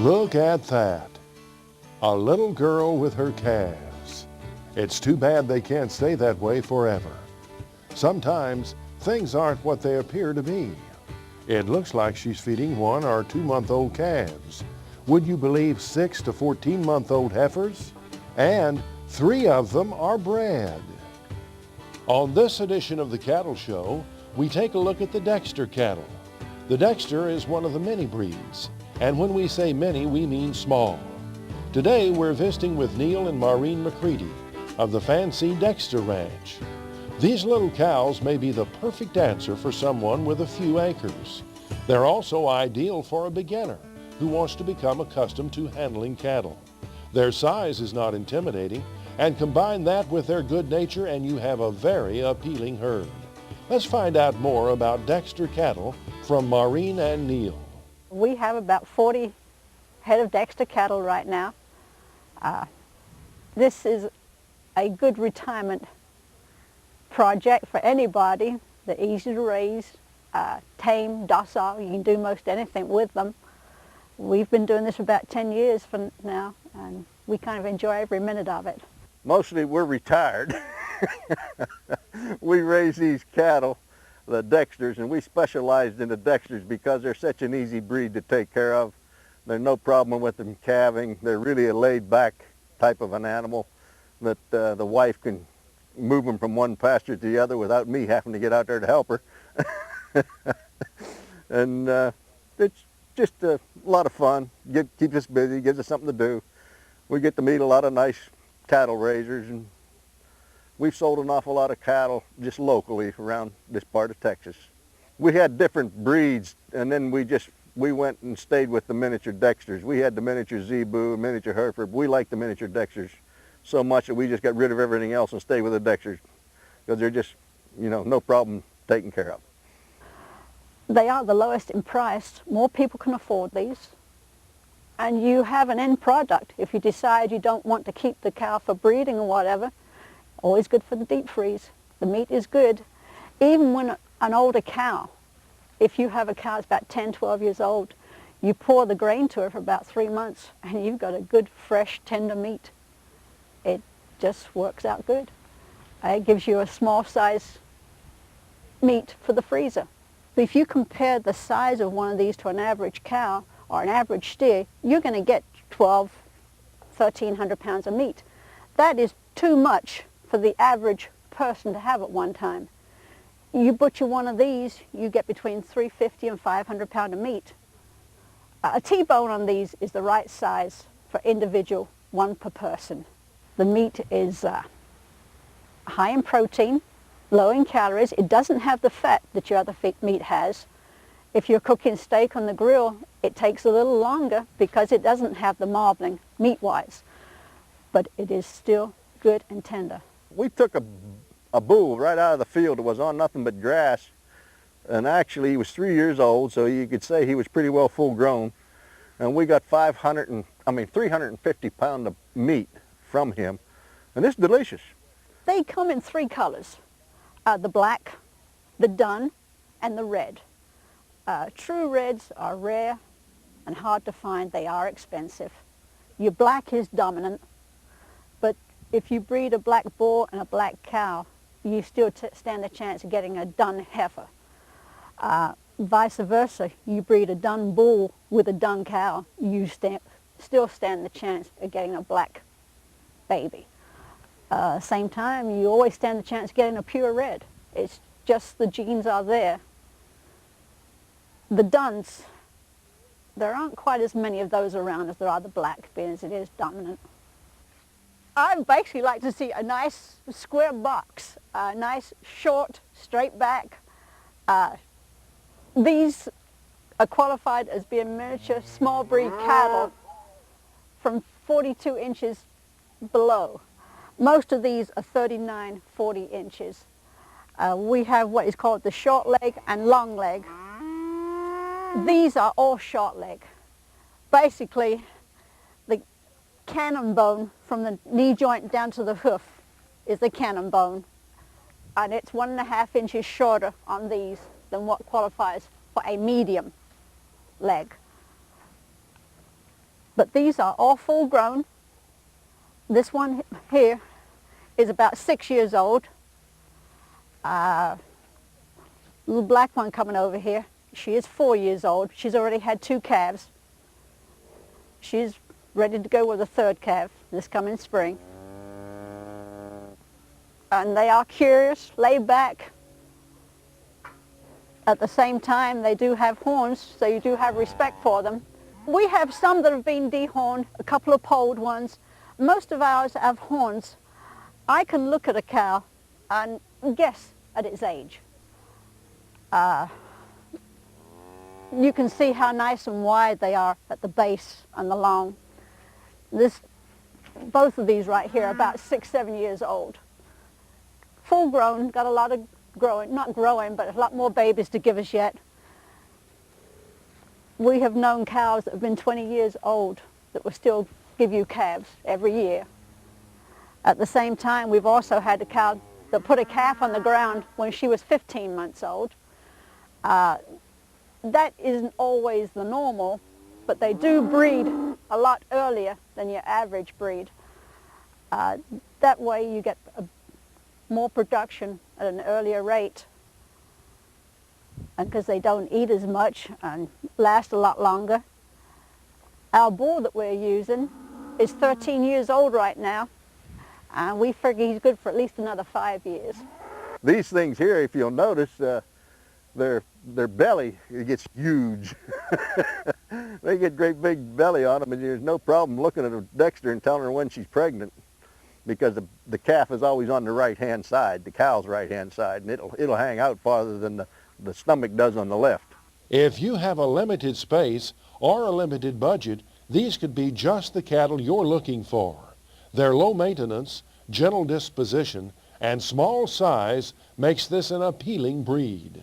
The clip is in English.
Look at that. A little girl with her calves. It's too bad they can't stay that way forever. Sometimes things aren't what they appear to be. It looks like she's feeding 1 or 2-month-old calves. Would you believe 6 to 14-month-old heifers? And 3 of them are bred. On this edition of the Cattle Show, we take a look at the Dexter cattle. The Dexter is one of the many breeds, and when we say many, we mean small. Today, we're visiting with Neil and Maureen McCready of the Fancy Dexter Ranch. These little cows may be the perfect answer for someone with a few acres. They're also ideal for a beginner who wants to become accustomed to handling cattle. Their size is not intimidating, and combine that with their good nature and you have a very appealing herd. Let's find out more about Dexter cattle from Maureen and Neil. We have about 40 head of Dexter cattle right now. This is a good retirement project for anybody. They're easy to raise, tame, docile. You can do most anything with them. We've been doing this for about 10 years from now, and we kind of enjoy every minute of it. Mostly we're retired. We raise these cattle, the Dexters, and we specialized in the Dexters because they're such an easy breed to take care of. There's no problem with them calving. They're really a laid-back type of an animal that the wife can move them from one pasture to the other without me having to get out there to help her. And it's just a lot of fun. Keeps us busy, gives us something to do. We get to meet a lot of nice cattle raisers, and we've sold an awful lot of cattle just locally around this part of Texas. We had different breeds, and then we went and stayed with the miniature Dexters. We had the miniature Zebu, miniature Hereford. We like the miniature Dexters so much that we just got rid of everything else and stayed with the Dexters because they're just, no problem taken care of. They are the lowest in price. More people can afford these. And you have an end product. If you decide you don't want to keep the cow for breeding or whatever, always good for the deep freeze. The meat is good. Even when an older cow, if you have a cow that's about 10, 12 years old, you pour the grain to her for about 3 months and you've got a good, fresh, tender meat. It just works out good. It gives you a small size meat for the freezer. If you compare the size of one of these to an average cow or an average steer, you're going to get 1,300 pounds of meat. That is too much for the average person to have at one time. You butcher one of these, you get between 350 and 500 pounds of meat. A T-bone on these is the right size for individual, 1 per person. The meat is high in protein, low in calories. It doesn't have the fat that your other meat has. If you're cooking steak on the grill, it takes a little longer because it doesn't have the marbling meat-wise, but it is still good and tender. We took a bull right out of the field that was on nothing but grass, and actually he was 3 years old, so you could say he was pretty well full grown, and we got 350 pounds of meat from him, and it's delicious. They come in 3 colors, the black, the dun, and the red. True reds are rare and hard to find. They are expensive. Your black is dominant, but if you breed a black bull and a black cow, you still stand a chance of getting a dun heifer. Vice versa, you breed a dun bull with a dun cow, you still stand the chance of getting a black baby. Same time, you always stand the chance of getting a pure red. It's just the genes are there. The duns, there aren't quite as many of those around as there are the black, being as it is dominant. I'd basically like to see a nice square box, a nice short, straight back. These are qualified as being miniature small breed cattle from 42 inches below. Most of these are 39, 40 inches. We have what is called the short leg and long leg. These are all short leg. Basically, the cannon bone from the knee joint down to the hoof is the cannon bone, and it's 1.5 inches shorter on these than what qualifies for a medium leg. But these are all full grown. This one here is about 6 years old. Little black one coming over here, she is 4 years old. She's already had 2 calves. She's ready to go with a 3rd calf this coming spring. And they are curious, laid back. At the same time, they do have horns, so you do have respect for them. We have some that have been dehorned, a couple of polled ones. Most of ours have horns. I can look at a cow and guess at its age. You can see how nice and wide they are at the base and the long. Both of these right here are about 6, 7 years old. Full grown, got a lot of growing, not growing, but a lot more babies to give us yet. We have known cows that have been 20 years old that will still give you calves every year. At the same time, we've also had a cow that put a calf on the ground when she was 15 months old. That isn't always the normal, but they do breed a lot earlier than your average breed. That way you get more production at an earlier rate, and because they don't eat as much and last a lot longer. Our bull that we're using is 13 years old right now, and we figure he's good for at least another 5 years. These things here, if you'll notice, their belly, it gets huge. They get great big belly on them, and there's no problem looking at Dexter and telling her when she's pregnant, because the calf is always on the right-hand side, the cow's right-hand side, and it'll hang out farther than the stomach does on the left. If you have a limited space or a limited budget, these could be just the cattle you're looking for. Their low maintenance, gentle disposition, and small size makes this an appealing breed.